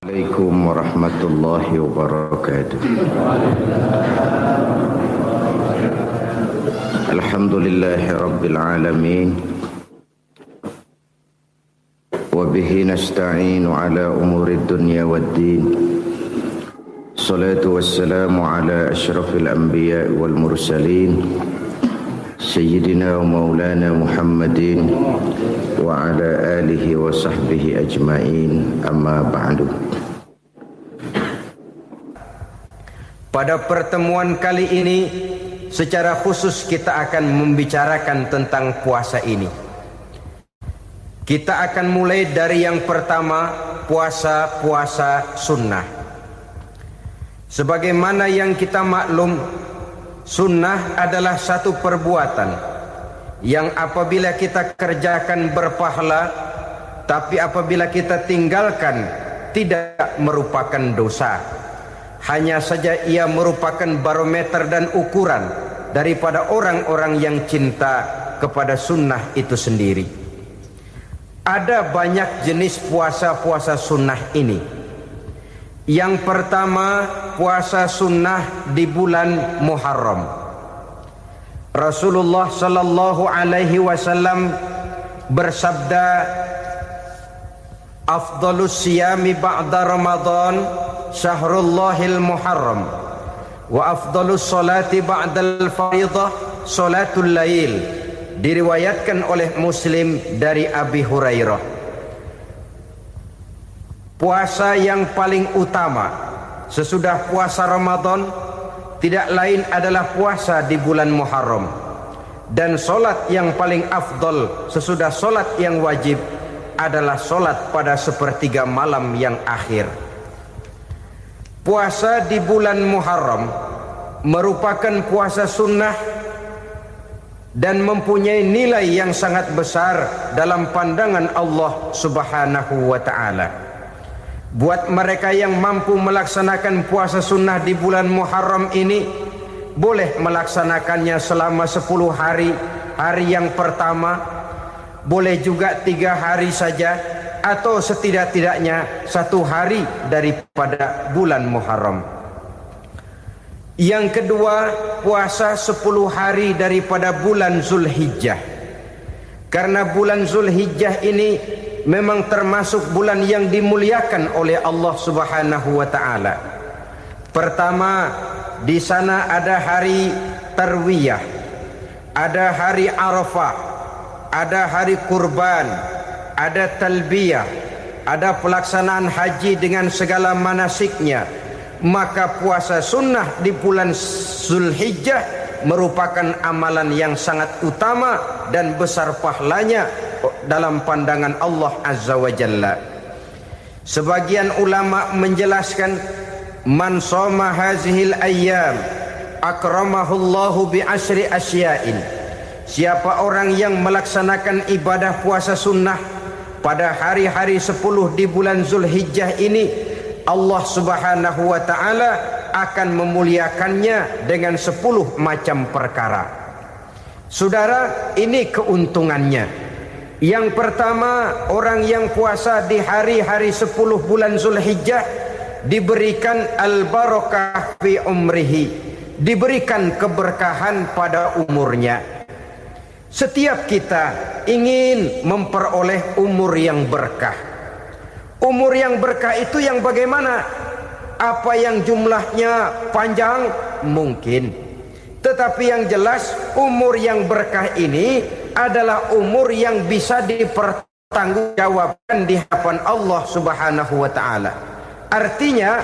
Assalamualaikum warahmatullahi wabarakatuh. Alhamdulillahi rabbil alamin. Wa bihi nasta'inu ala umuri dunya waddin. Salatu wassalamu ala asyrafil anbiya wal mursalin Sayyidina wa maulana Muhammadin wa ala alihi wa sahbihi ajma'in, amma ba'du. Pada pertemuan kali ini secara khusus kita akan membicarakan tentang puasa ini. Kita akan mulai dari yang pertama, puasa sunnah. Sebagaimana yang kita maklum, sunnah adalah satu perbuatan yang apabila kita kerjakan berpahala, tapi apabila kita tinggalkan tidak merupakan dosa. Hanya saja ia merupakan barometer dan ukuran daripada orang-orang yang cinta kepada sunnah itu sendiri. Ada banyak jenis puasa-puasa sunnah ini. Yang pertama, puasa sunnah di bulan Muharram. Rasulullah sallallahu alaihi wasallam bersabda, "Afdhalus siyami ba'da Ramadan syahrullahil Muharram, wa afdhalus salati ba'dal fardhah salatul lail." Diriwayatkan oleh Muslim dari Abi Hurairah. Puasa yang paling utama sesudah puasa Ramadan tidak lain adalah puasa di bulan Muharram. Dan solat yang paling afdol sesudah solat yang wajib adalah solat pada sepertiga malam yang akhir. Puasa di bulan Muharram merupakan puasa sunnah dan mempunyai nilai yang sangat besar dalam pandangan Allah Subhanahu wa ta'ala. Buat mereka yang mampu melaksanakan puasa sunnah di bulan Muharram ini, boleh melaksanakannya selama 10 hari. Hari yang pertama, boleh juga 3 hari saja, atau setidak-tidaknya 1 hari daripada bulan Muharram. Yang kedua, puasa 10 hari daripada bulan Zulhijjah. Karena bulan Zulhijjah ini memang termasuk bulan yang dimuliakan oleh Allah Subhanahu wa ta'ala. Pertama, di sana ada hari Tarwiyah, ada hari Arafah, ada hari kurban, ada talbiyah, ada pelaksanaan haji dengan segala manasiknya. Maka puasa sunnah di bulan Zulhijjah merupakan amalan yang sangat utama dan besar pahalanya dalam pandangan Allah Azza wa Jalla. Sebagian ulama menjelaskan, man shoma hazihil ayyam akramahullahu bi asri asya'in. Siapa orang yang melaksanakan ibadah puasa sunnah pada hari-hari 10 di bulan Zulhijjah ini, Allah Subhanahu wa ta'ala akan memuliakannya dengan 10 macam perkara. Saudara, ini keuntungannya. Yang pertama, orang yang puasa di hari-hari 10 bulan Zulhijjah diberikan al-barakah fi umrihi, diberikan keberkahan pada umurnya. Setiap kita ingin memperoleh umur yang berkah. Umur yang berkah itu yang bagaimana? Apa yang jumlahnya panjang? Mungkin. Tetapi yang jelas, umur yang berkah ini adalah umur yang bisa dipertanggungjawabkan di hadapan Allah Subhanahu wa ta'ala. Artinya,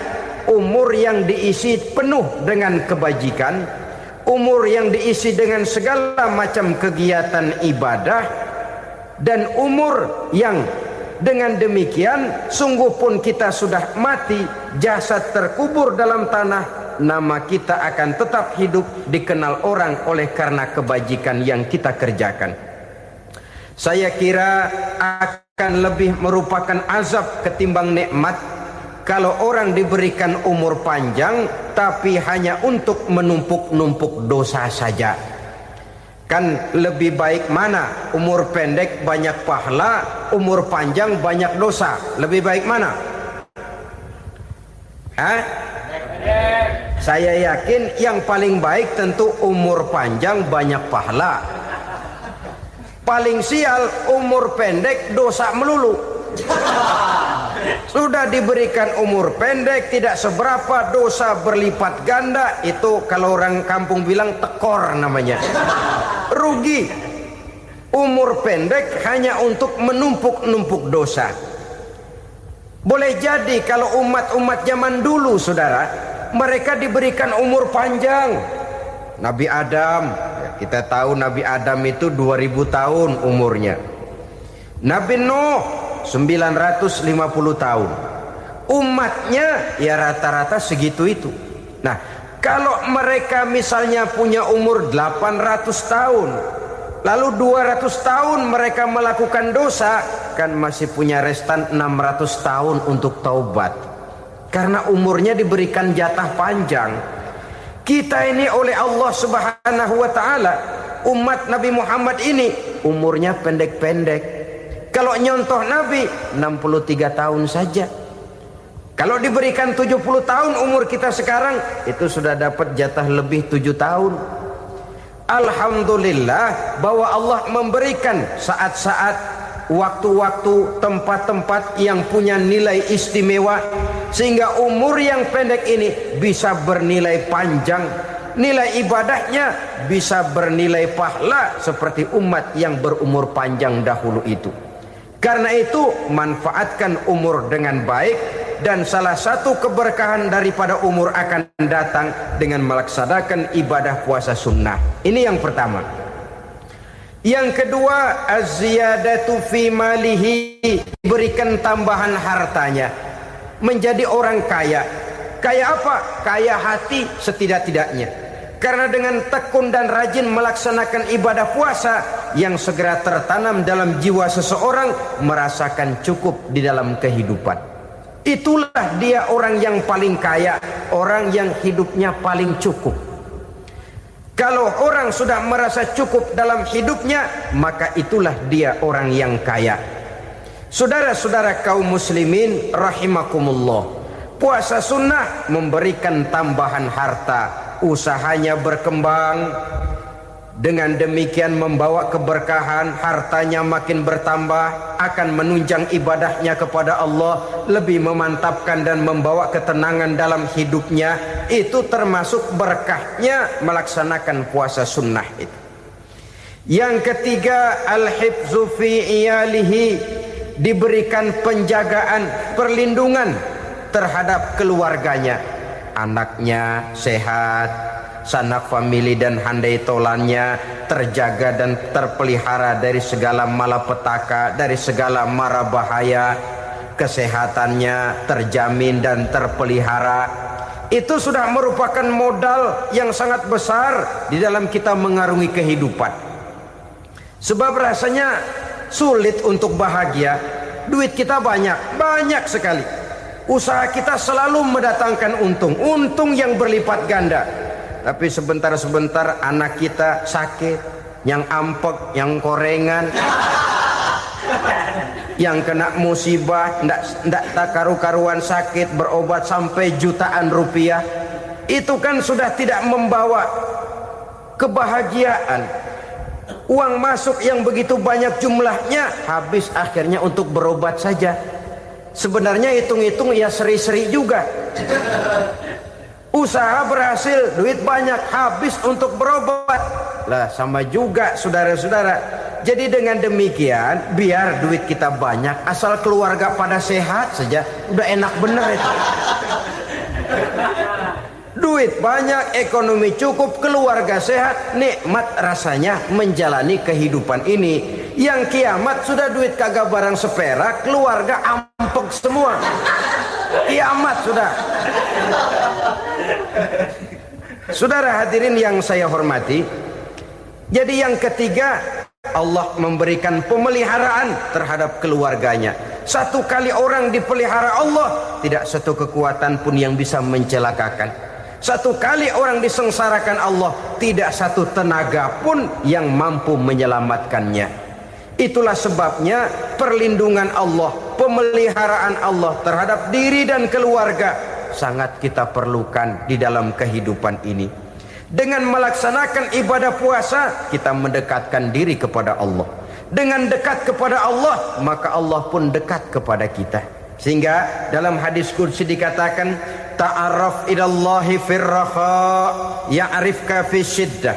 umur yang diisi penuh dengan kebajikan, umur yang diisi dengan segala macam kegiatan ibadah, dan umur yang dengan demikian sungguh pun kita sudah mati, jasad terkubur dalam tanah, nama kita akan tetap hidup, dikenal orang oleh karena kebajikan yang kita kerjakan. Saya kira akan lebih merupakan azab ketimbang nikmat kalau orang diberikan umur panjang tapi hanya untuk menumpuk-numpuk dosa saja. Kan lebih baik mana? Umur pendek banyak pahala, umur panjang banyak dosa. Lebih baik mana? Saya yakin yang paling baik tentu umur panjang banyak pahala. Paling sial umur pendek dosa melulu. Sudah diberikan umur pendek tidak seberapa, dosa berlipat ganda. Itu kalau orang kampung bilang tekor namanya. Rugi. Umur pendek hanya untuk menumpuk-numpuk dosa. Boleh jadi kalau umat-umat zaman dulu, saudara, mereka diberikan umur panjang. Nabi Adam, kita tahu Nabi Adam itu 2000 tahun umurnya. Nabi Nuh 950 tahun. Umatnya ya rata-rata segitu itu. Nah, kalau mereka misalnya punya umur 800 tahun, lalu 200 tahun mereka melakukan dosa, kan masih punya restan 600 tahun untuk taubat. Karena umurnya diberikan jatah panjang. Kita ini oleh Allah Subhanahu wa taala, umat Nabi Muhammad ini umurnya pendek-pendek. Kalau nyontoh Nabi 63 tahun saja. Kalau diberikan 70 tahun umur kita sekarang, itu sudah dapat jatah lebih 7 tahun. Alhamdulillah bahwa Allah memberikan saat-saat, waktu-waktu, tempat-tempat yang punya nilai istimewa, sehingga umur yang pendek ini bisa bernilai panjang, nilai ibadahnya bisa bernilai pahala seperti umat yang berumur panjang dahulu itu. Karena itu manfaatkan umur dengan baik, dan salah satu keberkahan daripada umur akan datang dengan melaksanakan ibadah puasa sunnah. Ini yang pertama. Yang kedua, az-ziyadatu fi malihi, berikan tambahan hartanya, menjadi orang kaya. Kaya apa? Kaya hati setidak-tidaknya. Karena dengan tekun dan rajin melaksanakan ibadah puasa, yang segera tertanam dalam jiwa seseorang merasakan cukup di dalam kehidupan. Itulah dia orang yang paling kaya, orang yang hidupnya paling cukup. Kalau orang sudah merasa cukup dalam hidupnya, maka itulah dia orang yang kaya. Saudara-saudara kaum muslimin rahimakumullah, puasa sunnah memberikan tambahan harta, usahanya berkembang, dengan demikian membawa keberkahan, hartanya makin bertambah, akan menunjang ibadahnya kepada Allah, lebih memantapkan dan membawa ketenangan dalam hidupnya. Itu termasuk berkahnya melaksanakan puasa sunnah itu. Yang ketiga, al-hifzu fi iyalihi, diberikan penjagaan, perlindungan terhadap keluarganya. Anaknya sehat, sanak famili dan handai tolannya terjaga dan terpelihara dari segala malapetaka, dari segala mara bahaya. Kesehatannya terjamin dan terpelihara. Itu sudah merupakan modal yang sangat besar di dalam kita mengarungi kehidupan. Sebab rasanya sulit untuk bahagia. Duit kita banyak sekali. Usaha kita selalu mendatangkan untung yang berlipat ganda. Tapi sebentar-sebentar anak kita sakit, yang ampek, yang korengan, yang kena musibah, ndak karu-karuan sakit, berobat sampai jutaan rupiah. Itu kan sudah tidak membawa kebahagiaan. Uang masuk yang begitu banyak jumlahnya, habis akhirnya untuk berobat saja. Sebenarnya hitung-hitung ya seri-seri juga. Usaha berhasil, duit banyak, habis untuk berobat. Lah sama juga saudara-saudara. Jadi dengan demikian, biar duit kita banyak, asal keluarga pada sehat saja, udah enak bener itu. Duit banyak, ekonomi cukup, keluarga sehat, nikmat rasanya menjalani kehidupan ini. Yang kiamat sudah duit kagak barang seperak, keluarga ampek semua. Kiamat sudah. Saudara hadirin yang saya hormati, jadi yang ketiga, Allah memberikan pemeliharaan terhadap keluarganya. Satu kali orang dipelihara Allah, tidak satu kekuatan pun yang bisa mencelakakan. Satu kali orang disengsarakan Allah, tidak satu tenaga pun yang mampu menyelamatkannya. Itulah sebabnya perlindungan Allah, pemeliharaan Allah terhadap diri dan keluarga sangat kita perlukan di dalam kehidupan ini. Dengan melaksanakan ibadah puasa, kita mendekatkan diri kepada Allah. Dengan dekat kepada Allah, maka Allah pun dekat kepada kita. Sehingga dalam hadis qudsi dikatakan, ta'arraf ilallahi firraha ya'rifka fi syiddah.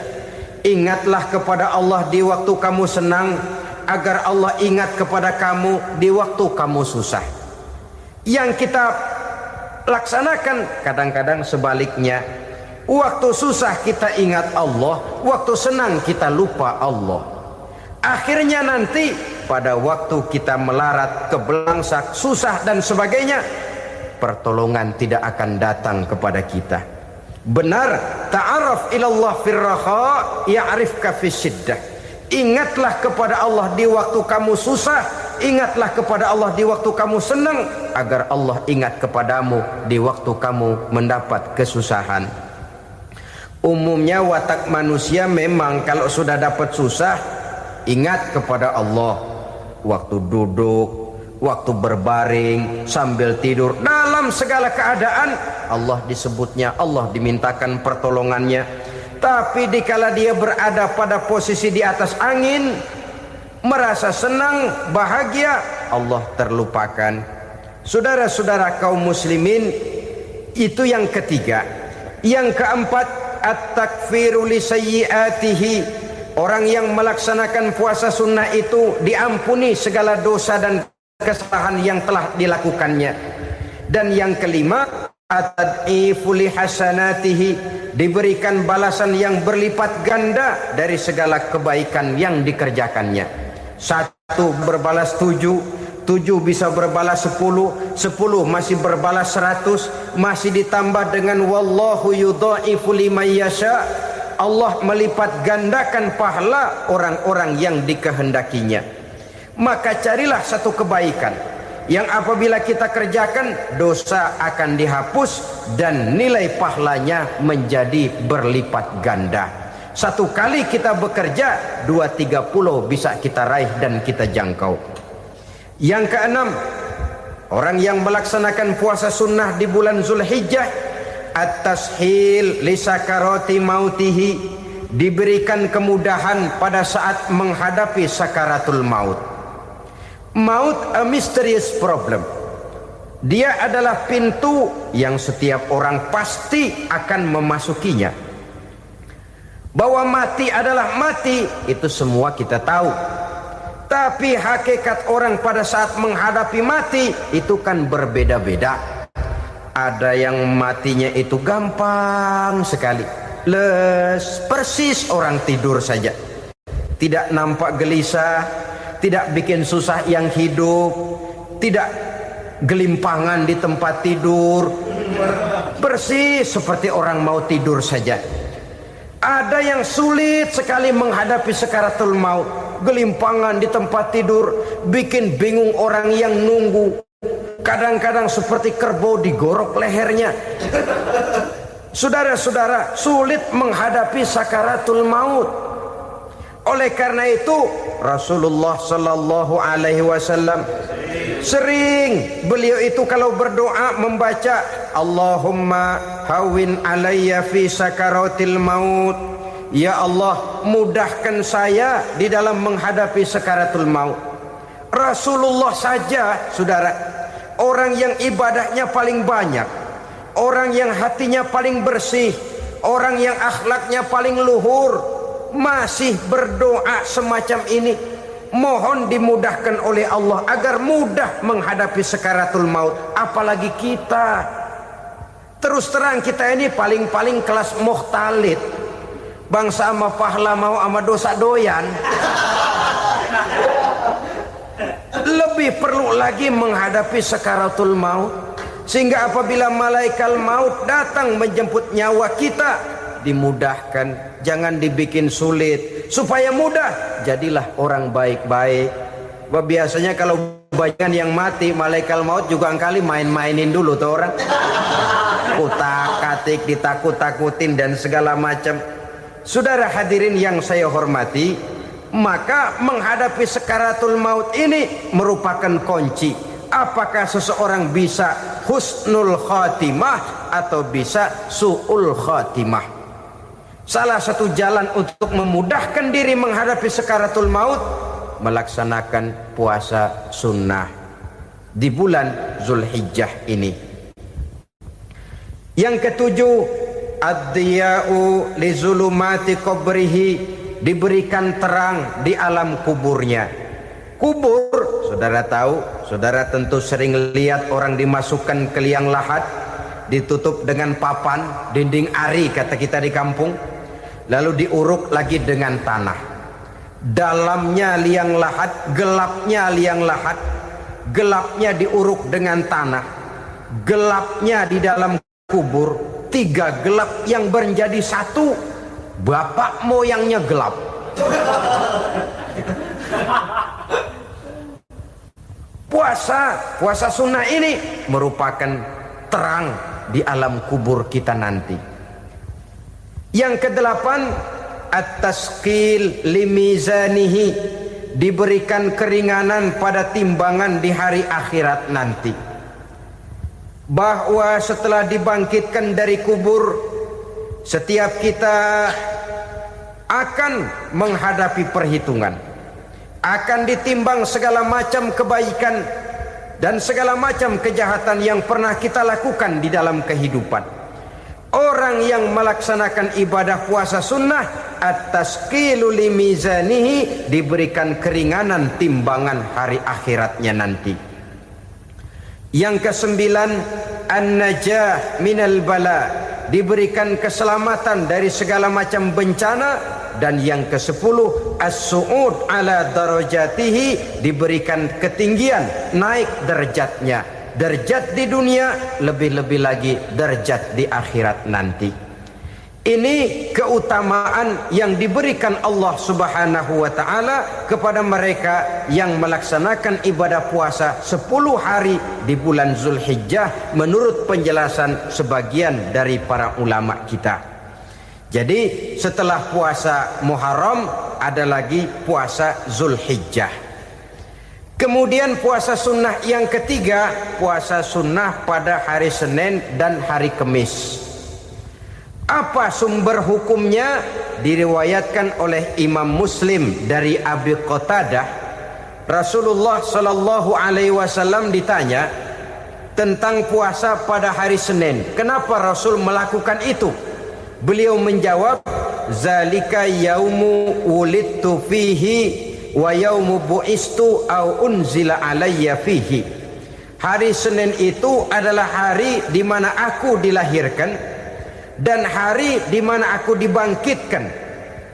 Ingatlah kepada Allah di waktu kamu senang, agar Allah ingat kepada kamu di waktu kamu susah. Yang kita laksanakan kadang-kadang sebaliknya. Waktu susah kita ingat Allah, waktu senang kita lupa Allah. Akhirnya nanti pada waktu kita melarat, kebelangsak, susah dan sebagainya, pertolongan tidak akan datang kepada kita. Benar, ta'arraf ilallah firraha ya'rifka fi syiddah. Ingatlah kepada Allah di waktu kamu susah, ingatlah kepada Allah di waktu kamu senang, agar Allah ingat kepadamu di waktu kamu mendapat kesusahan. Umumnya watak manusia memang kalau sudah dapat susah, ingat kepada Allah. Waktu duduk, waktu berbaring, sambil tidur, dalam segala keadaan Allah disebutnya, Allah dimintakan pertolongannya. Tapi dikala dia berada pada posisi di atas angin, merasa senang, bahagia, Allah terlupakan. Saudara-saudara kaum muslimin, itu yang ketiga. Yang keempat, at-takfiru li sayyiatihi. Orang yang melaksanakan puasa sunnah itu diampuni segala dosa dan kesalahan yang telah dilakukannya. Dan yang kelima, at-tad'ifu li hasanatihi, diberikan balasan yang berlipat ganda dari segala kebaikan yang dikerjakannya. 1 berbalas 7, 7 bisa berbalas 10, 10 masih berbalas 100, masih ditambah dengan wallahu yudha'ifu liman yasha. Allah melipat gandakan pahala orang-orang yang dikehendakinya. Maka carilah satu kebaikan yang apabila kita kerjakan, dosa akan dihapus dan nilai pahalanya menjadi berlipat ganda. 1 kali kita bekerja, 2-3 bisa kita raih dan kita jangkau. Yang keenam, orang yang melaksanakan puasa sunnah di bulan Zulhijjah, at-tashil li sakarati mautihi, diberikan kemudahan pada saat menghadapi sakaratul maut. Maut a mysterious problem. Dia adalah pintu yang setiap orang pasti akan memasukinya. Bahwa mati adalah mati, itu semua kita tahu. Tapi hakikat orang pada saat menghadapi mati itu kan berbeda-beda. Ada yang matinya itu gampang sekali, persis orang tidur saja, tidak nampak gelisah, tidak bikin susah yang hidup, tidak gelimpangan di tempat tidur, persis seperti orang mau tidur saja. Ada yang sulit sekali menghadapi sakaratul maut, gelimpangan di tempat tidur, bikin bingung orang yang nunggu. Kadang-kadang seperti kerbau digorok lehernya. Saudara-saudara, sulit menghadapi sakaratul maut. Oleh karena itu Rasulullah sallallahu alaihi wasallam sering beliau itu kalau berdoa membaca Allahumma hawin alayya fi sakaratil maut. Ya Allah, mudahkan saya di dalam menghadapi sakaratul maut. Rasulullah saja, saudara, orang yang ibadahnya paling banyak, orang yang hatinya paling bersih, orang yang akhlaknya paling luhur, masih berdoa semacam ini. Mohon dimudahkan oleh Allah agar mudah menghadapi sakaratul maut. Apalagi kita, terus terang kita ini paling-paling kelas muhtalid, bangsa sama pahala mau sama dosa doyan. Lebih perlu lagi menghadapi sakaratul maut, sehingga apabila malaikat maut datang menjemput nyawa kita, dimudahkan, jangan dibikin sulit, supaya mudah. Jadilah orang baik-baik. Biasanya kalau banyak yang mati, malaikat maut juga kali main-mainin dulu tuh orang, kutak-katik, ditakut-takutin dan segala macam. Saudara hadirin yang saya hormati, maka menghadapi sakaratul maut ini merupakan kunci. apakah seseorang bisa husnul khatimah atau bisa su'ul khatimah. Salah satu jalan untuk memudahkan diri menghadapi sakaratul maut, melaksanakan puasa sunnah di bulan Zulhijjah ini. Yang ketujuh, ad-diya'u li zulumati qabrihi, diberikan terang di alam kuburnya. Kubur, saudara tahu, saudara tentu sering lihat orang dimasukkan ke liang lahat, ditutup dengan papan, dinding ari kata kita di kampung, lalu diuruk lagi dengan tanah. Dalamnya liang lahat, gelapnya liang lahat, gelapnya diuruk dengan tanah, gelapnya di dalam kubur, 3 gelap yang menjadi satu. Bapak moyangnya gelap. Puasa sunnah ini merupakan terang di alam kubur kita nanti. Yang kedelapan, at-tasqil limizanihi, diberikan keringanan pada timbangan di hari akhirat nanti. Bahwa setelah dibangkitkan dari kubur, setiap kita akan menghadapi perhitungan, akan ditimbang segala macam kebaikan dan segala macam kejahatan yang pernah kita lakukan di dalam kehidupan. Orang yang melaksanakan ibadah puasa sunnah, at-tasqilu limizanihi, diberikan keringanan timbangan hari akhiratnya nanti. Yang kesembilan, an-najah minal bala, diberikan keselamatan dari segala macam bencana. Dan yang ke-10, as-su'ud ala darajatihi, diberikan ketinggian, naik derajatnya, derajat di dunia, lebih-lebih lagi derajat di akhirat nanti. Ini keutamaan yang diberikan Allah Subhanahu wa ta'ala kepada mereka yang melaksanakan ibadah puasa 10 hari di bulan Zulhijjah menurut penjelasan sebagian dari para ulama kita. Jadi setelah puasa Muharram ada lagi puasa Zulhijjah. Kemudian puasa sunnah yang ketiga, puasa sunnah pada hari Senin dan hari Kamis. Apa sumber hukumnya? Diriwayatkan oleh Imam Muslim dari Abi Qatadah, Rasulullah sallallahu alaihi wasallam ditanya tentang puasa pada hari Senin. Kenapa Rasul melakukan itu? Beliau menjawab, zalika yaumu wulidtu fihi wa yaumu bu'istu au unzila alayya fihi. Hari Senin itu adalah hari di mana aku dilahirkan dan hari di mana aku dibangkitkan.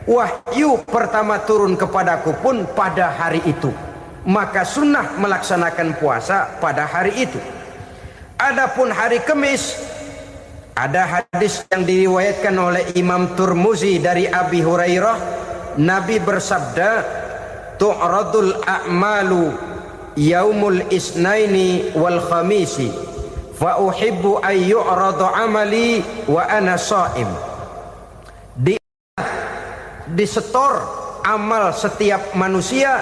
Wahyu pertama turun kepadaku pun pada hari itu. Maka sunnah melaksanakan puasa pada hari itu. Adapun hari Kamis, ada hadis yang diriwayatkan oleh Imam Turmuzi dari Abi Hurairah, Nabi bersabda, tu'radul a'malu yaumul isnaini wal khamisi fa uhibbu ay yu'radu amali wa ana sha'im. Disetor amal setiap manusia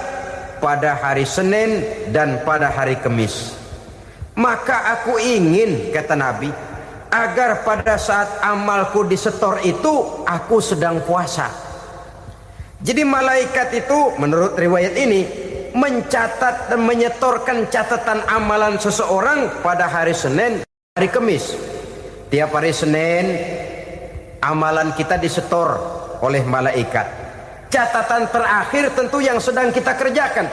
pada hari Senin dan pada hari Kamis. Maka aku ingin, kata Nabi, agar pada saat amalku disetor itu aku sedang puasa. Jadi malaikat itu menurut riwayat ini mencatat dan menyetorkan catatan amalan seseorang pada hari Senin, hari Kamis. Tiap hari Senin amalan kita disetor oleh malaikat. Catatan terakhir tentu yang sedang kita kerjakan,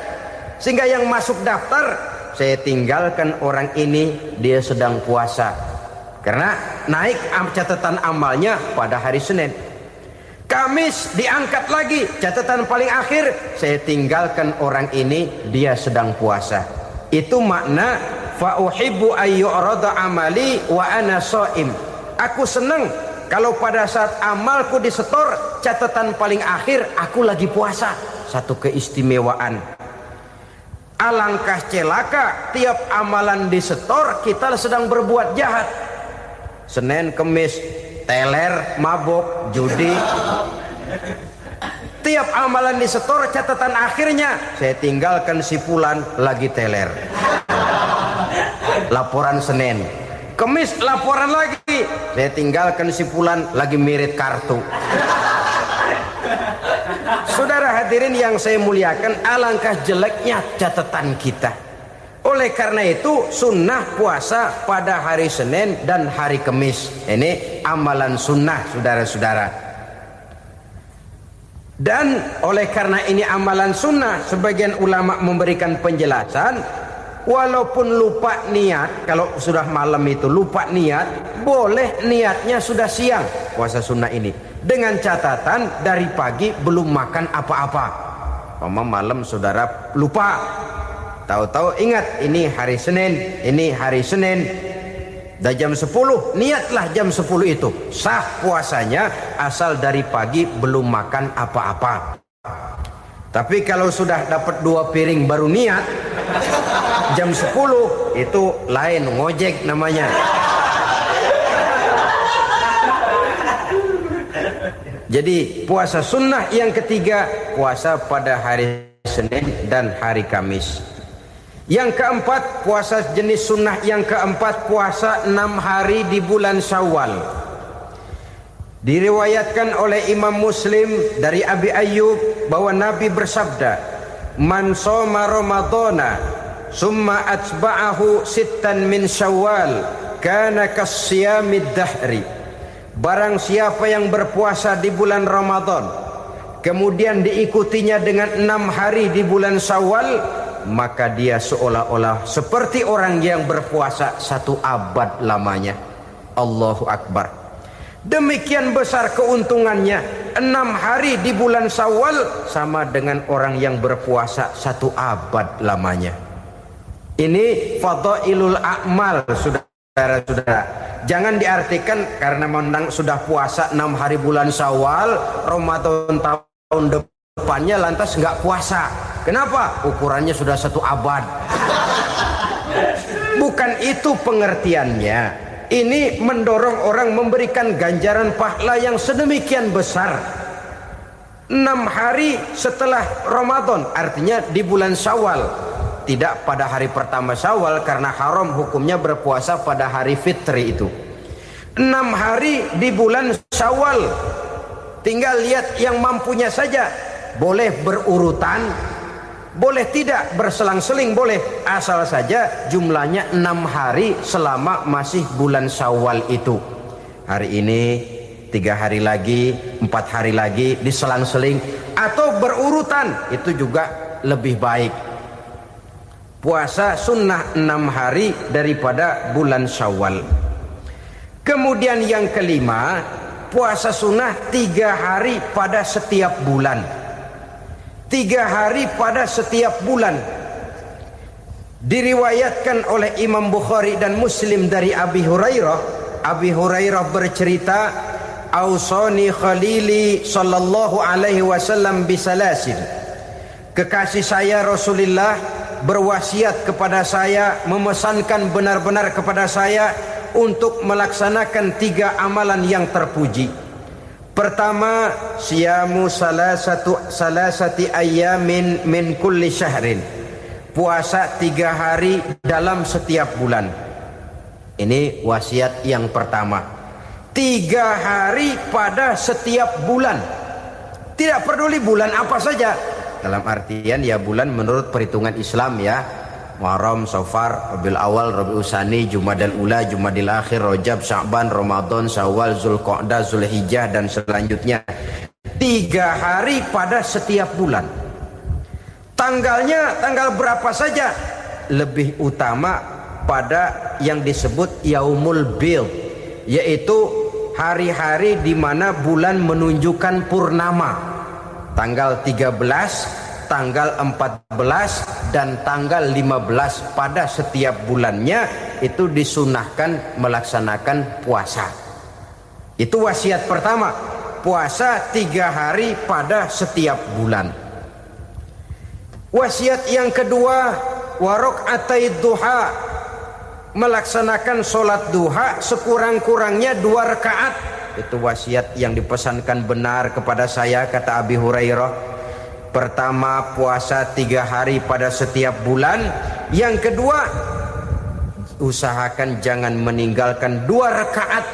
sehingga yang masuk daftar, saya tinggalkan orang ini, dia sedang puasa. Karena naik catatan amalnya pada hari Senin. Kamis diangkat lagi, catatan paling akhir, saya tinggalkan orang ini, dia sedang puasa. Itu makna fa uhibbu ayyurada amali wa ana shaim. Aku senang kalau pada saat amalku disetor, catatan paling akhir aku lagi puasa. Satu keistimewaan. Alangkah celaka tiap amalan disetor kita sedang berbuat jahat. Senin, Kamis, teler, mabok, judi. Tiap amalan disetor, catatan akhirnya saya tinggalkan si fulan lagi teler. laporan Senin. Kemis laporan lagi, saya tinggalkan si fulan lagi mirit kartu. Saudara hadirin yang saya muliakan, alangkah jeleknya catatan kita. Oleh karena itu sunnah puasa pada hari Senin dan hari Kemis. Ini amalan sunnah saudara-saudara. Dan oleh karena ini amalan sunnah, sebagian ulama memberikan penjelasan, walaupun lupa niat, kalau sudah malam itu lupa niat, boleh niatnya sudah siang puasa sunnah ini, dengan catatan dari pagi belum makan apa-apa. Malam saudara lupa, tahu-tahu ingat ini hari Senin, dah jam 10, niatlah jam 10 itu, sah puasanya asal dari pagi belum makan apa-apa. Tapi kalau sudah dapat 2 piring baru niat jam 10, itu lain, ngojek namanya. Jadi puasa sunnah yang ketiga, puasa pada hari Senin dan hari Kamis. Yang keempat, puasa jenis sunnah yang keempat, puasa 6 hari di bulan Syawal. Diriwayatkan oleh Imam Muslim dari Abi Ayyub bahwa Nabi bersabda, "Man shoma Ramadhana summa atba'ahu sittan min Syawal kana kasyamid dahri." Barang siapa yang berpuasa di bulan Ramadan kemudian diikutinya dengan 6 hari di bulan Syawal, maka dia seolah-olah seperti orang yang berpuasa 1 abad lamanya. Allahu Akbar. Demikian besar keuntungannya. 6 hari di bulan Syawal sama dengan orang yang berpuasa 1 abad lamanya. Ini fadailul a'mal, saudara-saudara. Jangan diartikan karena memang sudah puasa 6 hari bulan Syawal, Ramadan tahun depannya lantas nggak puasa. Kenapa? Ukurannya sudah 1 abad. Bukan itu pengertiannya. Ini mendorong orang memberikan ganjaran pahala yang sedemikian besar. 6 hari setelah Ramadan, artinya di bulan Syawal. Tidak pada hari pertama Syawal karena haram hukumnya berpuasa pada hari fitri itu. 6 hari di bulan Syawal. Tinggal lihat yang mampunya saja. Boleh berurutan, boleh tidak berselang-seling, boleh. Asal saja jumlahnya 6 hari selama masih bulan Syawal itu. Hari ini 3 hari lagi, 4 hari lagi, diselang-seling atau berurutan, itu juga lebih baik. Puasa sunnah 6 hari daripada bulan Syawal. Kemudian yang kelima, puasa sunnah 3 hari pada setiap bulan. 3 hari pada setiap bulan. Diriwayatkan oleh Imam Bukhari dan Muslim dari Abi Hurairah. Abi Hurairah bercerita, "Ausani khalili sallallahu alaihi wasallam bisalasin." Kekasih saya Rasulullah berwasiat kepada saya, memesankan benar-benar kepada saya untuk melaksanakan 3 amalan yang terpuji. Pertama, siyamu salasati ayyamin min kulli syahrin. Puasa 3 hari dalam setiap bulan. Ini wasiat yang pertama. 3 hari pada setiap bulan. Tidak peduli bulan apa saja. Dalam artian ya bulan menurut perhitungan Islam ya. Muharram, Safar, Rabiul Awal, Rabiul Tsani, Jumadal Ula, Jumadil Akhir, Rajab, Sya'ban, Ramadan, Syawal, Zulqa'dah, Zulhijjah dan selanjutnya. 3 hari pada setiap bulan. Tanggalnya tanggal berapa saja. Lebih utama pada yang disebut Yaumul Bid, yaitu hari-hari di mana bulan menunjukkan purnama. Tanggal 13, tanggal 14 dan tanggal 15 pada setiap bulannya itu disunahkan melaksanakan puasa. Itu wasiat pertama, puasa 3 hari pada setiap bulan. Wasiat yang kedua, waraqatai duha, melaksanakan sholat duha sekurang-kurangnya 2 rakaat. Itu wasiat yang dipesankan benar kepada saya, kata Abi Hurairah. Pertama, puasa 3 hari pada setiap bulan. Yang kedua, usahakan jangan meninggalkan 2 rakaat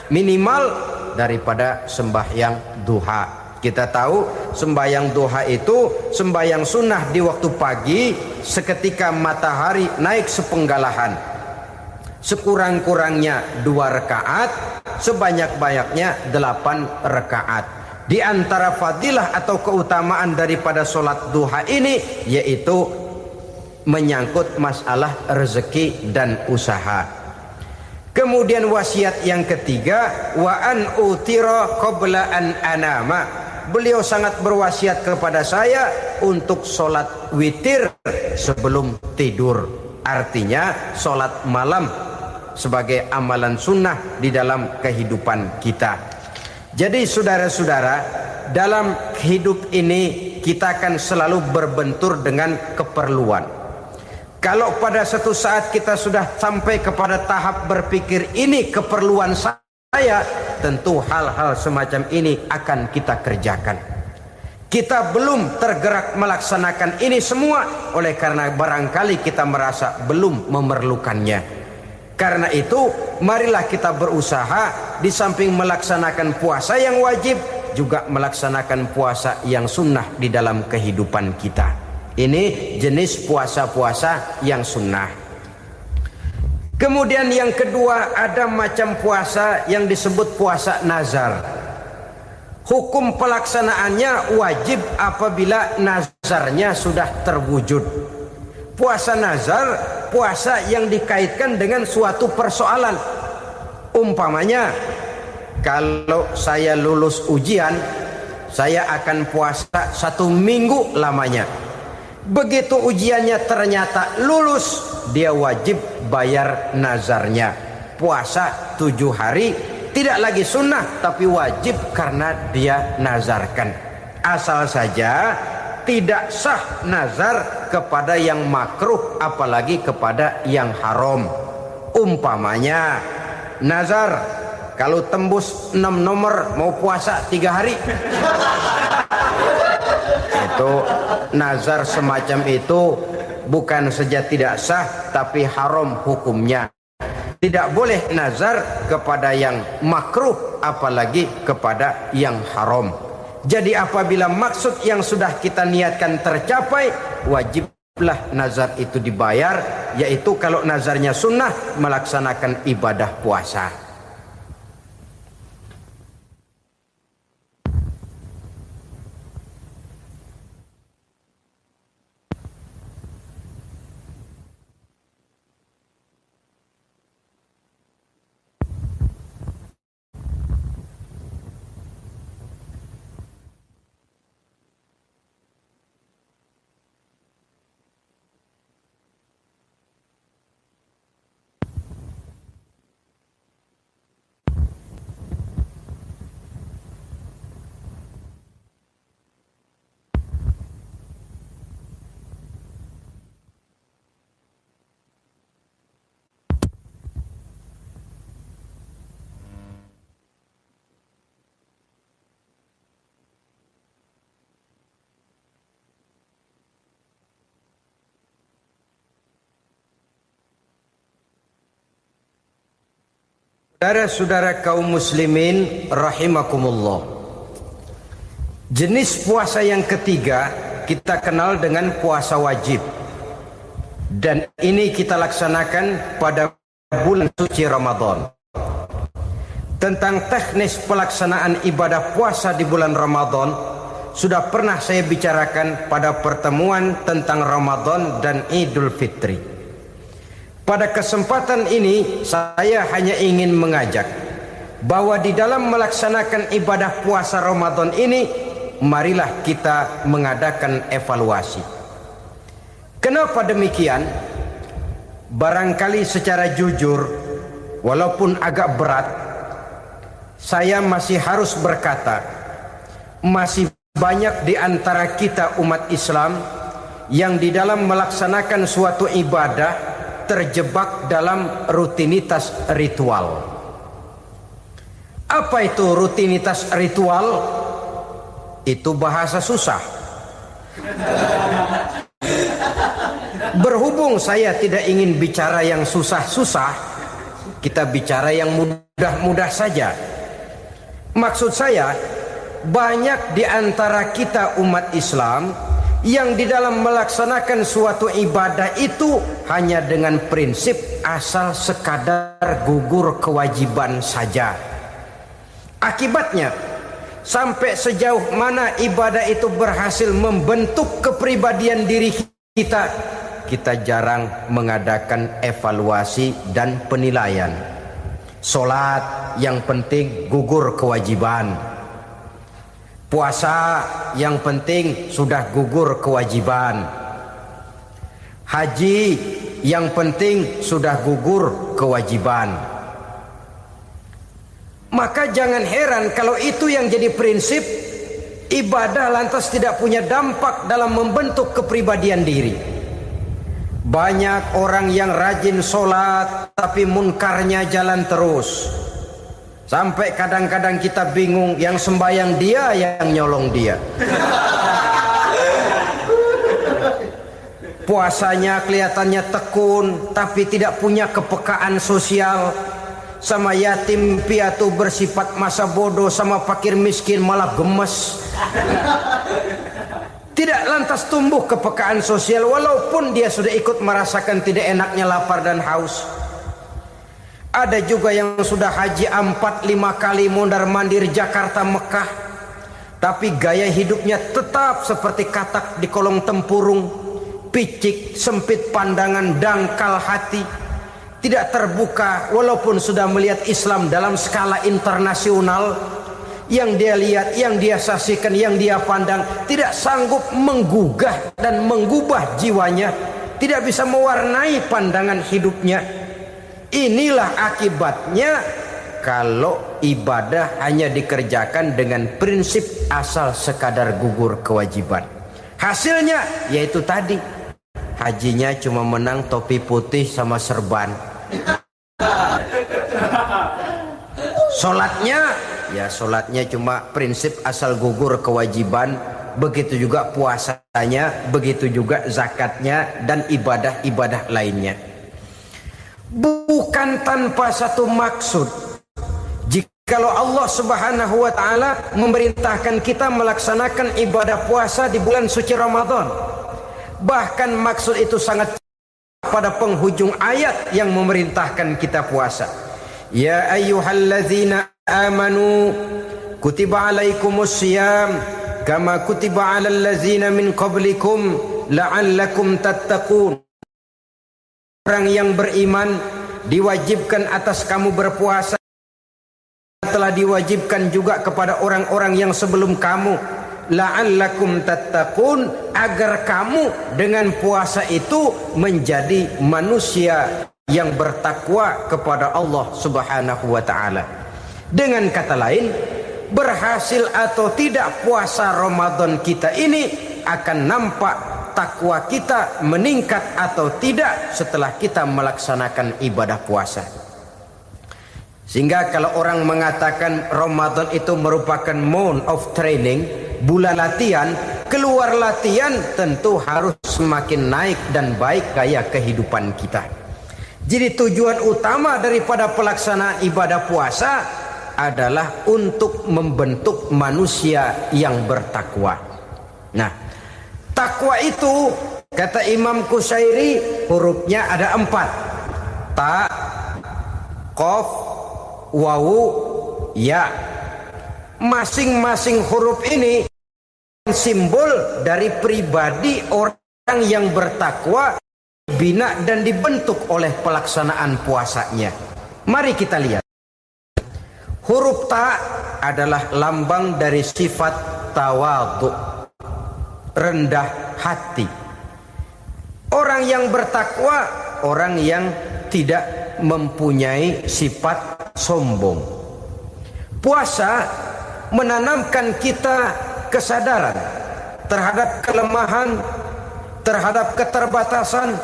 minimal daripada sembahyang duha. Kita tahu sembahyang duha itu sembahyang sunnah di waktu pagi seketika matahari naik sepenggalahan. Sekurang-kurangnya 2 rakaat, sebanyak-banyaknya 8 rakaat. Di antara fadilah atau keutamaan daripada sholat duha ini yaitu menyangkut masalah rezeki dan usaha. Kemudian wasiat yang ketiga, wa an utira qabla an anama. Beliau sangat berwasiat kepada saya untuk sholat witir sebelum tidur. Artinya sholat malam sebagai amalan sunnah di dalam kehidupan kita. Jadi saudara-saudara, dalam hidup ini kita akan selalu berbentur dengan keperluan. Kalau pada satu saat kita sudah sampai kepada tahap berpikir ini keperluan saya, tentu hal-hal semacam ini akan kita kerjakan. Kita belum tergerak melaksanakan ini semua oleh karena barangkali kita merasa belum memerlukannya. Karena itu marilah kita berusaha di samping melaksanakan puasa yang wajib juga melaksanakan puasa yang sunnah di dalam kehidupan kita. Ini jenis puasa-puasa yang sunnah. Kemudian yang kedua, ada macam puasa yang disebut puasa nazar. Hukum pelaksanaannya wajib apabila nazarnya sudah terwujud. Puasa nazar, puasa yang dikaitkan dengan suatu persoalan. Umpamanya, kalau saya lulus ujian, saya akan puasa 1 minggu lamanya. Begitu ujiannya ternyata lulus, dia wajib bayar nazarnya. Puasa 7 hari, tidak lagi sunnah tapi wajib karena dia nazarkan. Asal saja tidak sah nazar kepada yang makruh apalagi kepada yang haram. Umpamanya nazar kalau tembus 6 nomor mau puasa 3 hari. Itu nazar semacam itu bukan saja tidak sah tapi haram hukumnya. Tidak boleh nazar kepada yang makruh apalagi kepada yang haram. Jadi apabila maksud yang sudah kita niatkan tercapai, wajiblah nazar itu dibayar, yaitu kalau nazarnya sunnah melaksanakan ibadah puasa. Saudara-saudara kaum muslimin rahimakumullah. Jenis puasa yang ketiga kita kenal dengan puasa wajib. Dan ini kita laksanakan pada bulan suci Ramadan. Tentang teknis pelaksanaan ibadah puasa di bulan Ramadan sudah pernah saya bicarakan pada pertemuan tentang Ramadan dan Idul Fitri. Pada kesempatan ini saya hanya ingin mengajak bahwa di dalam melaksanakan ibadah puasa Ramadan ini marilah kita mengadakan evaluasi. Kenapa demikian? Barangkali secara jujur walaupun agak berat saya masih harus berkata masih banyak di antara kita umat Islam yang di dalam melaksanakan suatu ibadah terjebak dalam rutinitas ritual. Apa itu rutinitas ritual? Itu bahasa susah. Berhubung saya tidak ingin bicara yang susah-susah, kita bicara yang mudah-mudah saja. Maksud saya, banyak di antara kita umat Islam yang di dalam melaksanakan suatu ibadah itu hanya dengan prinsip asal sekadar gugur kewajiban saja. Akibatnya, sampai sejauh mana ibadah itu berhasil membentuk kepribadian diri kita, kita jarang mengadakan evaluasi dan penilaian. Solat yang penting gugur kewajiban. Puasa yang penting sudah gugur kewajiban. Haji yang penting sudah gugur kewajiban. Maka jangan heran kalau itu yang jadi prinsip, ibadah lantas tidak punya dampak dalam membentuk kepribadian diri. Banyak orang yang rajin sholat tapi munkarnya jalan terus. Sampai kadang-kadang kita bingung, yang sembahyang dia, yang nyolong dia. Puasanya kelihatannya tekun tapi tidak punya kepekaan sosial. Sama yatim piatu bersifat masa bodoh, sama fakir miskin malah gemes. Tidak lantas tumbuh kepekaan sosial walaupun dia sudah ikut merasakan tidak enaknya lapar dan haus. Ada juga yang sudah haji 4-5 kali mondar-mandir Jakarta Mekah, tapi gaya hidupnya tetap seperti katak di kolong tempurung, picik, sempit pandangan, dangkal hati, tidak terbuka walaupun sudah melihat Islam dalam skala internasional. Yang dia lihat, yang dia saksikan, yang dia pandang tidak sanggup menggugah dan mengubah jiwanya, tidak bisa mewarnai pandangan hidupnya. Inilah akibatnya kalau ibadah hanya dikerjakan dengan prinsip asal sekadar gugur kewajiban. Hasilnya yaitu tadi, hajinya cuma menang topi putih sama serban. Sholatnya cuma prinsip asal gugur kewajiban. Begitu juga puasanya, begitu juga zakatnya dan ibadah-ibadah lainnya. Bukan tanpa satu maksud. Jikalau Allah Subhanahu wa taala memerintahkan kita melaksanakan ibadah puasa di bulan suci Ramadan, bahkan maksud itu sangat pada penghujung ayat yang memerintahkan kita puasa. Ya ayyuhalladzina amanu kutiba alaikumus syiyam kama kutiba alal ladzina min qablikum la'allakum tattaqun. Orang yang beriman diwajibkan atas kamu berpuasa, telah diwajibkan juga kepada orang-orang yang sebelum kamu, la'allakum tattaqun, agar kamu dengan puasa itu menjadi manusia yang bertakwa kepada Allah Subhanahu wa taala. Dengan kata lain, berhasil atau tidak puasa Ramadan kita ini akan nampak takwa kita meningkat atau tidak setelah kita melaksanakan ibadah puasa. Sehingga kalau orang mengatakan Ramadan itu merupakan month of training, bulan latihan, keluar latihan tentu harus semakin naik dan baik gaya kehidupan kita. Jadi tujuan utama daripada pelaksanaan ibadah puasa adalah untuk membentuk manusia yang bertakwa. Nah, takwa itu kata Imam Qusairi hurufnya ada 4. Ta, qaf, wawu, ya. Masing-masing huruf ini simbol dari pribadi orang yang bertakwa, bina dan dibentuk oleh pelaksanaan puasanya. Mari kita lihat. Huruf ta adalah lambang dari sifat tawadhu, rendah hati. Orang yang bertakwa, orang yang tidak mempunyai sifat sombong. Puasa menanamkan kita kesadaran terhadap kelemahan, terhadap keterbatasan,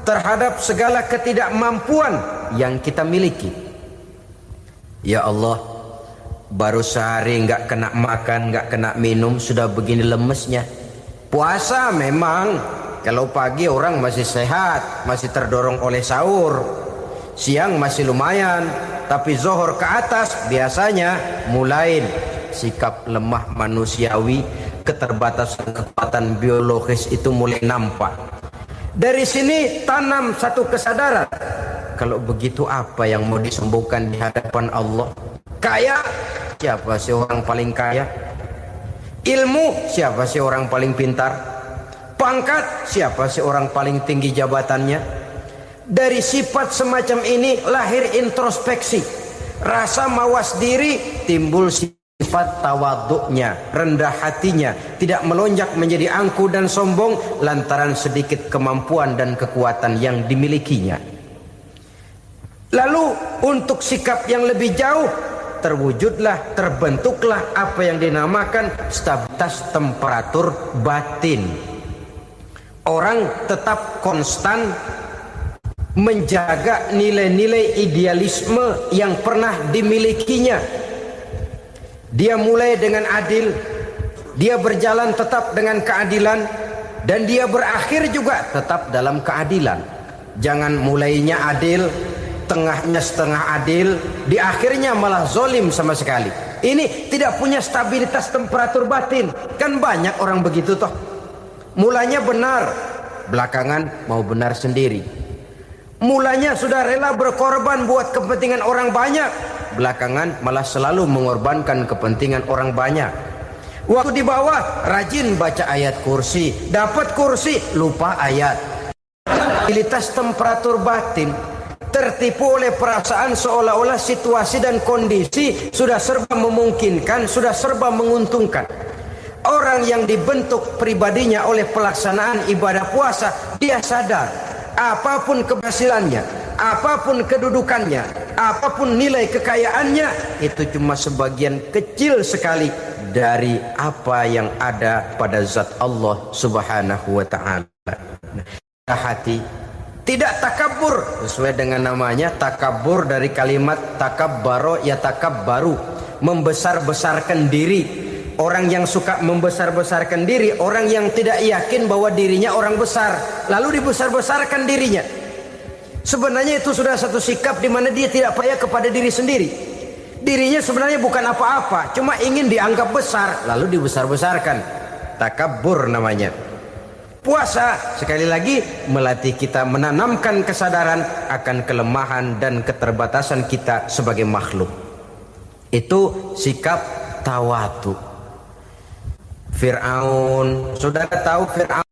terhadap segala ketidakmampuan yang kita miliki. Ya Allah, baru sehari nggak kena makan, nggak kena minum, sudah begini lemesnya. Puasa memang Kalau pagi orang masih sehat, masih terdorong oleh sahur. Siang masih lumayan, tapi zuhur ke atas biasanya mulai sikap lemah manusiawi, keterbatasan kekuatan biologis itu mulai nampak. Dari sini tanam satu kesadaran. Kalau begitu apa yang mau disembuhkan di hadapan Allah? Kaya, siapa sih orang paling kaya? Ilmu, siapa sih orang paling pintar? Pangkat, siapa sih orang paling tinggi jabatannya? Dari sifat semacam ini lahir introspeksi, rasa mawas diri, timbul sifat tawaduknya, rendah hatinya, tidak melonjak menjadi angku dan sombong lantaran sedikit kemampuan dan kekuatan yang dimilikinya. Lalu untuk sikap yang lebih jauh, terwujudlah, terbentuklah apa yang dinamakan stabilitas temperatur batin. Orang tetap konstan menjaga nilai-nilai idealisme yang pernah dimilikinya. Dia mulai dengan adil, dia berjalan tetap dengan keadilan, dan dia berakhir juga tetap dalam keadilan. Jangan mulainya adil, tengahnya setengah adil, di akhirnya malah zolim sama sekali. Ini tidak punya stabilitas temperatur batin. Kan banyak orang begitu toh. Mulanya benar, belakangan mau benar sendiri. Mulanya sudah rela berkorban buat kepentingan orang banyak, belakangan malah selalu mengorbankan kepentingan orang banyak. Waktu di bawah rajin baca ayat kursi, dapat kursi lupa ayat. Stabilitas temperatur batin, tertipu oleh perasaan seolah-olah situasi dan kondisi sudah serba memungkinkan, sudah serba menguntungkan. Orang yang dibentuk pribadinya oleh pelaksanaan ibadah puasa, dia sadar apapun keberhasilannya, apapun kedudukannya, apapun nilai kekayaannya, itu cuma sebagian kecil sekali dari apa yang ada pada zat Allah Subhanahu wa ta'ala. Hati tidak takabur, sesuai dengan namanya takabur dari kalimat takabbaro ya takabbaru, membesar-besarkan diri. Orang yang suka membesar-besarkan diri, orang yang tidak yakin bahwa dirinya orang besar, lalu dibesar-besarkan dirinya. Sebenarnya itu sudah satu sikap di mana dia tidak percaya kepada diri sendiri. Dirinya sebenarnya bukan apa-apa, cuma ingin dianggap besar, lalu dibesar-besarkan. Takabbur namanya. Puasa sekali lagi melatih kita menanamkan kesadaran akan kelemahan dan keterbatasan kita sebagai makhluk. Itu sikap tawadu. Fir'aun, sudah tahu Fir'aun,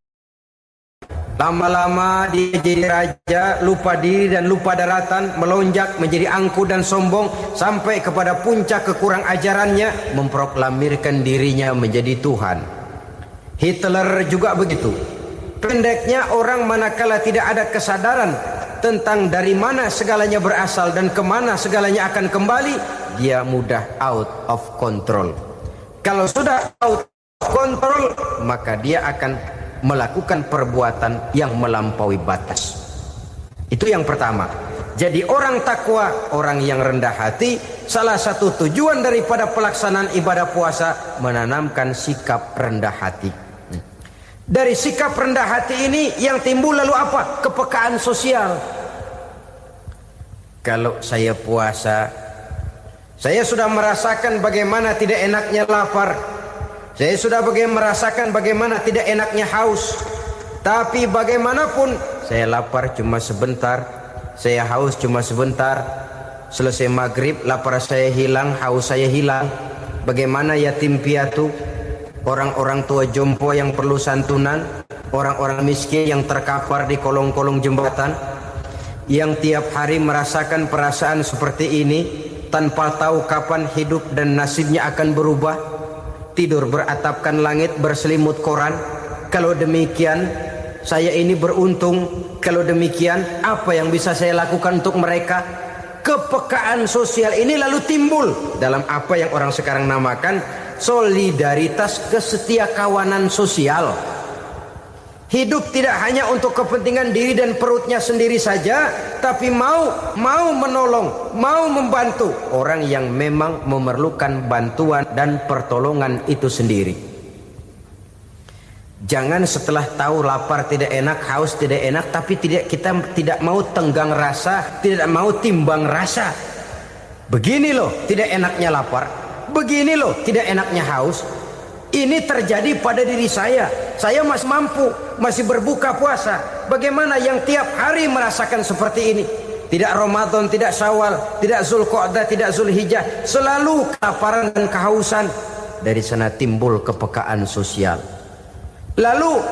lama-lama dia jadi raja, lupa diri dan lupa daratan, melonjak menjadi angku dan sombong sampai kepada puncak kekurang ajarannya, memproklamirkan dirinya menjadi Tuhan. Hitler juga begitu. Pendeknya orang manakala tidak ada kesadaran tentang dari mana segalanya berasal dan kemana segalanya akan kembali, dia mudah out of control. Kalau sudah out kontrol, maka dia akan melakukan perbuatan yang melampaui batas. Itu yang pertama. Jadi orang takwa, orang yang rendah hati, salah satu tujuan daripada pelaksanaan ibadah puasa menanamkan sikap rendah hati. Dari sikap rendah hati ini yang timbul lalu apa? Kepekaan sosial. Kalau saya puasa, saya sudah merasakan bagaimana tidak enaknya lapar. Saya sudah merasakan bagaimana tidak enaknya haus. Tapi bagaimanapun, saya lapar cuma sebentar, saya haus cuma sebentar. Selesai maghrib, lapar saya hilang, haus saya hilang. Bagaimana yatim piatu, orang-orang tua jompo yang perlu santunan, orang-orang miskin yang terkapar di kolong-kolong jembatan, yang tiap hari merasakan perasaan seperti ini, tanpa tahu kapan hidup dan nasibnya akan berubah. Tidur beratapkan langit, berselimut koran. Kalau demikian, saya ini beruntung. Kalau demikian, apa yang bisa saya lakukan untuk mereka? Kepekaan sosial ini lalu timbul dalam apa yang orang sekarang namakan solidaritas kesetiakawanan sosial. Hidup tidak hanya untuk kepentingan diri dan perutnya sendiri saja, tapi mau menolong, mau membantu orang yang memang memerlukan bantuan dan pertolongan itu sendiri. Jangan setelah tahu lapar tidak enak, haus tidak enak, tapi kita tidak mau tenggang rasa, tidak mau timbang rasa. Begini loh tidak enaknya lapar, begini loh tidak enaknya haus. Ini terjadi pada diri saya. Saya masih mampu, masih berbuka puasa. Bagaimana yang tiap hari merasakan seperti ini? Tidak Ramadan, tidak Syawal, tidak Zulqa'dah, tidak Zulhijjah, selalu kelaparan dan kehausan. Dari sana timbul kepekaan sosial. Lalu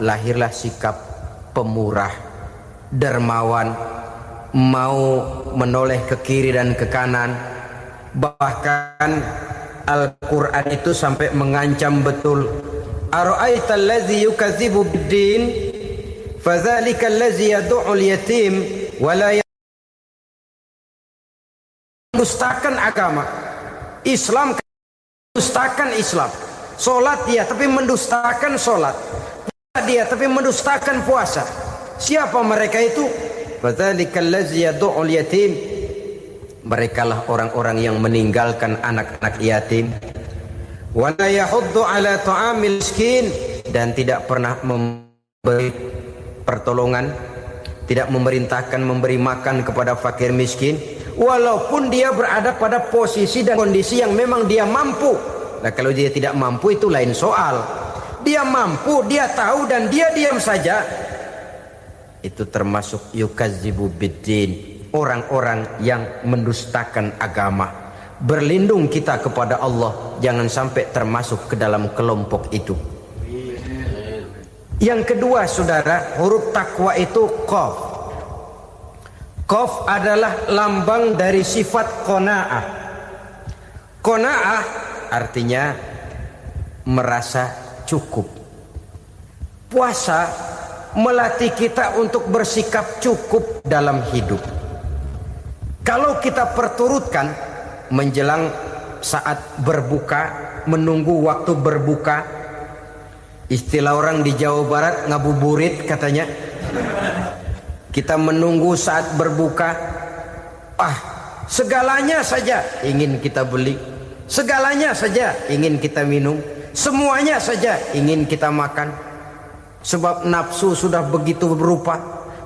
lahirlah sikap pemurah, dermawan, mau menoleh ke kiri dan ke kanan. Bahkan Al-Quran itu sampai mengancam betul. Ara'aital ladzi yukadzibu bid-din fadzalikal ladzi yad'ul yatim wa la mendustakan agama. Islam mendustakan Islam. Solat dia tapi mendustakan solat. Puasa dia tapi mendustakan puasa. Siapa mereka itu? Fadzalikal ladzi yad'ul yatim. Merekalah orang-orang yang meninggalkan anak-anak yatim. Wa la yahuddu ala ta'amil miskin, dan tidak pernah memberi pertolongan, tidak memerintahkan memberi makan kepada fakir miskin, walaupun dia berada pada posisi dan kondisi yang memang dia mampu. Nah, kalau dia tidak mampu itu lain soal. Dia mampu, dia tahu, dan dia diam saja. Itu termasuk yukadzibu biddin, orang-orang yang mendustakan agama. Berlindung kita kepada Allah, jangan sampai termasuk ke dalam kelompok itu. Yang kedua, saudara, huruf takwa itu qaf. Qaf adalah lambang dari sifat qanaah. Qanaah artinya merasa cukup. Puasa melatih kita untuk bersikap cukup dalam hidup. Kalau kita perturutkan menjelang saat berbuka, menunggu waktu berbuka, istilah orang di Jawa Barat ngabuburit katanya. Kita menunggu saat berbuka, segalanya saja ingin kita beli, segalanya saja ingin kita minum, semuanya saja ingin kita makan. Sebab nafsu sudah begitu berupa,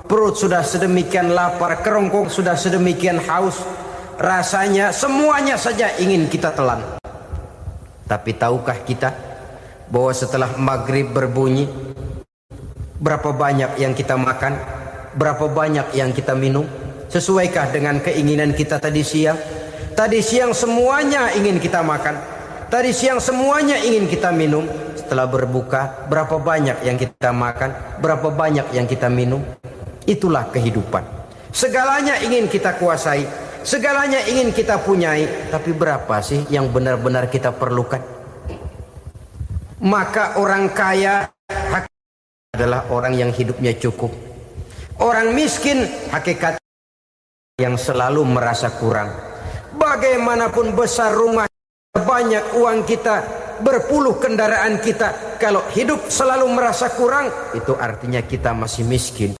perut sudah sedemikian lapar, kerongkong sudah sedemikian haus, rasanya semuanya saja ingin kita telan. Tapi tahukah kita bahwa setelah maghrib berbunyi, berapa banyak yang kita makan, berapa banyak yang kita minum? Sesuaikah dengan keinginan kita tadi siang? Tadi siang semuanya ingin kita makan, tadi siang semuanya ingin kita minum. Setelah berbuka, berapa banyak yang kita makan, berapa banyak yang kita minum? Itulah kehidupan. Segalanya ingin kita kuasai, segalanya ingin kita punyai, tapi berapa sih yang benar-benar kita perlukan? Maka orang kaya adalah orang yang hidupnya cukup. Orang miskin hakikat yang selalu merasa kurang. Bagaimanapun besar rumah, banyak uang kita, berpuluh kendaraan kita, kalau hidup selalu merasa kurang, itu artinya kita masih miskin.